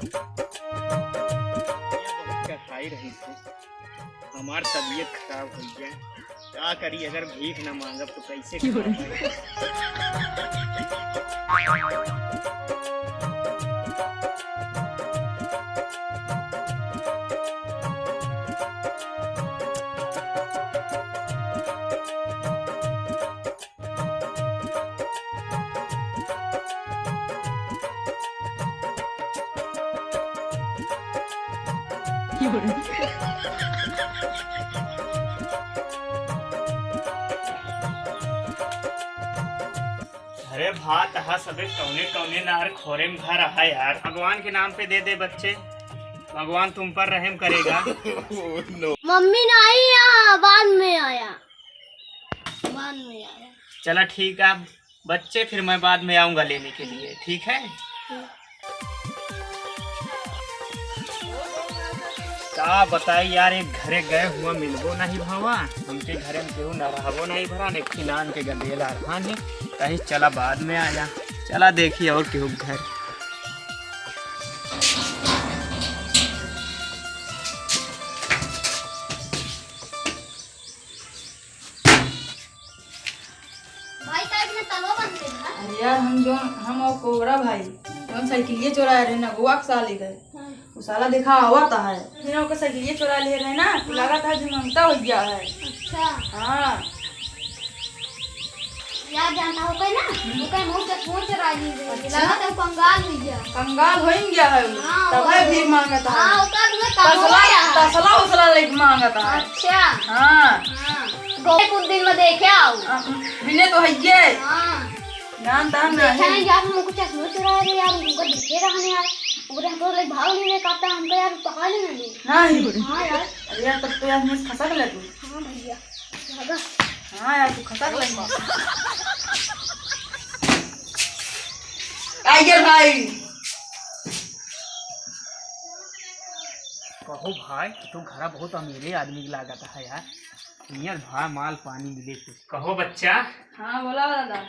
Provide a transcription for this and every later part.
बहुत कसाई रही थी, हमार तबीयत खराब हो गया। क्या करी, अगर भीख न मांगब तो कैसे अरे भात हा सबे कौने कौने नार खोरे में घर रहा यार। भगवान के नाम पे दे दे बच्चे, भगवान तुम पर रहम करेगा। मम्मी नहीं आया, बाद में आया। चला ठीक है बच्चे, फिर मैं बाद में आऊंगा लेने के लिए, ठीक है। का बताई यार, एक घरे गए हुआ मिलबो नहीं भावा, हमके घरे में केहू न रहबो नहीं भरा, ने खिलान के गंदेला रहा ने कहीं। चला बाद में आया, चला देखिए और केहू घर। अरे यार हम और कोबरा भाई हम साइकिलिए चुरा रहे ना, गोवा के साले गए। वो साला देखा आवता है, फिर ओकर साइकिलिए चुरा ले रहे ना, लगा था झुमंगता हो गया है। अच्छा हाँ यार, जानता हो ना, वो कहीं मुंह से फोन चुरा ली गई, लगा था कंगाल हो गया। कंगाल हो गया है वो, तब है भीख मांगता है। हां ओकर में कमोया है, तसला उसला लेके मांगता है। अच्छा हाँ गोवे कुछ दिन में देखे आओ बिने तो है ये। हां नाम तान देखा नहीं है यार, हमको चश्मा चुरा रहे यार, उनको दिखे रहने यार, और हम तो लाइक भाग नहीं रहे, काटा हमको यार पकड़ लेना ले। नहीं। हां यार, अरे यार तब तो यार मुझे खसक ले तू। हां भैया भागा। हाँ यार तू खसक ले टाइगर भाई। कहो भाई, तू घरा बहुत अमीरे आदमी लागत है यार, नियर भाई माल पानी मिले तो कहो बच्चा। हाँ बोला दादा।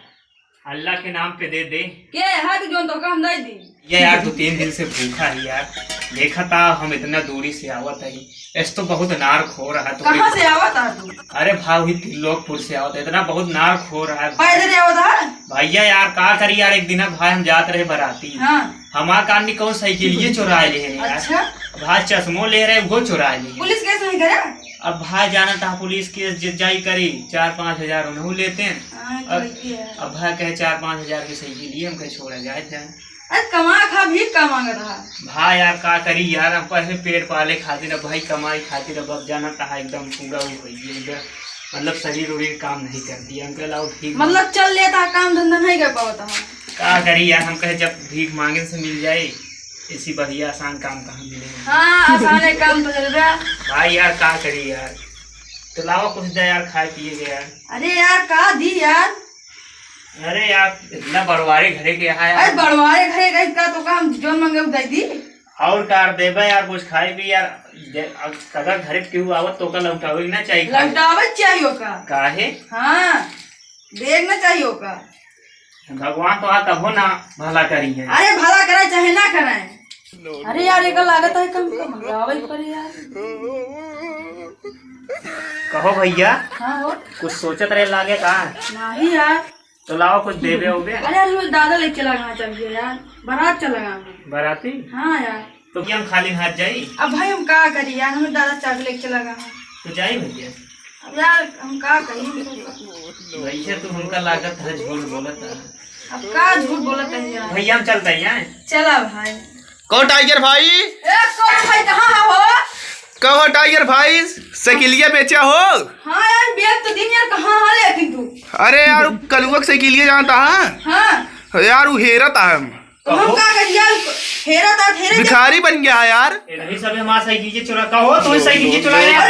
अल्लाह के नाम पे दे दे। के है कि जोन तो काम नहीं दी। ये यार 2-3 दिन से भूखा है यार, देखा था हम इतना दूरी से आवत है, इस तो बहुत नार खो रहा है। तो कहाँ से आवत है तू? अरे भाव ही त्रिलोकपुर से आवत है, इतना बहुत नार खो रहा है। पैदल आवत है? भैया यार का करी यार, एक दिन भाई हम जात रहे बराती। हाँ हमार कान कौन साइकिल चुरा ले हैं यार। अच्छा भाई चश्मो ले रहे वो चुरा ले। पुलिस केस नहीं करे? अब भाई जाना था पुलिस केस जाई करी, 4-5 हजार उन्होंने लेते हैं। अब भाई कहे 4-5 हजार की साइकिल लिए हम कहे छोड़ा जाए थे। अरे कमा खा भी का मांगत है भाई यार का करी यार, हम पैसे पेट पाले खातिर, अब भाई कमाई खातिर अब जाना था एकदम पूरा हो, मतलब शरीर उरीर काम नहीं करती। हम कह लाओ भीख, मतलब चल लेता काम धंधा नहीं कर पाता है। का करी यार, हम कहे जब भीख मांगे से मिल जाए, इसी बढ़िया आसान काम कहाँ मिलेगा। हाँ आसान काम तो चल रहा भाई यार का करी यार, तो लाओ कुछ दे यार, खाए पिए के यार। अरे यार का दी यार। अरे यार इतना बड़वारे घरे के यहाँ यार। अरे बड़वारे घरे गई का तो काम जोन मांगे दे दी। और कार देबे यार, कुछ खाए भी यार, अगर घरे केहू आवत तो का लौटावे ना चाहिए। लौटावे चाहिए का काहे? हाँ देखना चाहिए का। भगवान तो कभो ना भला करी है। अरे भला करे चाहे ना करे। अरे यार एक लागत है कम कम लावे पर यार। कहो भैया। हाँ हो कुछ सोचत रहे लागे का? नहीं यार। तो लाओ कुछ देबे होबे। अरे यार हमें दादा लेके चला गया चाहिए यार, बारात चला गया। बाराती? हाँ यार। तो क्या हम खाली हाथ जाई? अब भाई हम का करी यार, हमें दादा चाक लेके चला गया। तो जाई भैया। अब यार हम का कही। भैया तो उनका लागत है झूठ बोलत है। अब का झूठ बोलत है यार। भैया हम चलते हैं। चला भाई। कहो टाइगर भाई। कौन भाई कहाँ हो? कहो टाइगर भाई, साइकिलिया बेचा हो? हाँ यार बेच तो दिन यार, कहाँ हाल है तू? अरे यार कलुआ के साइकिलिया जानता है? हाँ यार वो हेरत है हम। तो हम का करी यार, हेरा था हेरे भिखारी बन गया है यार। नहीं सब हमारा साइकिल चुरा कहो तो साइकिल चुरा रहे हैं।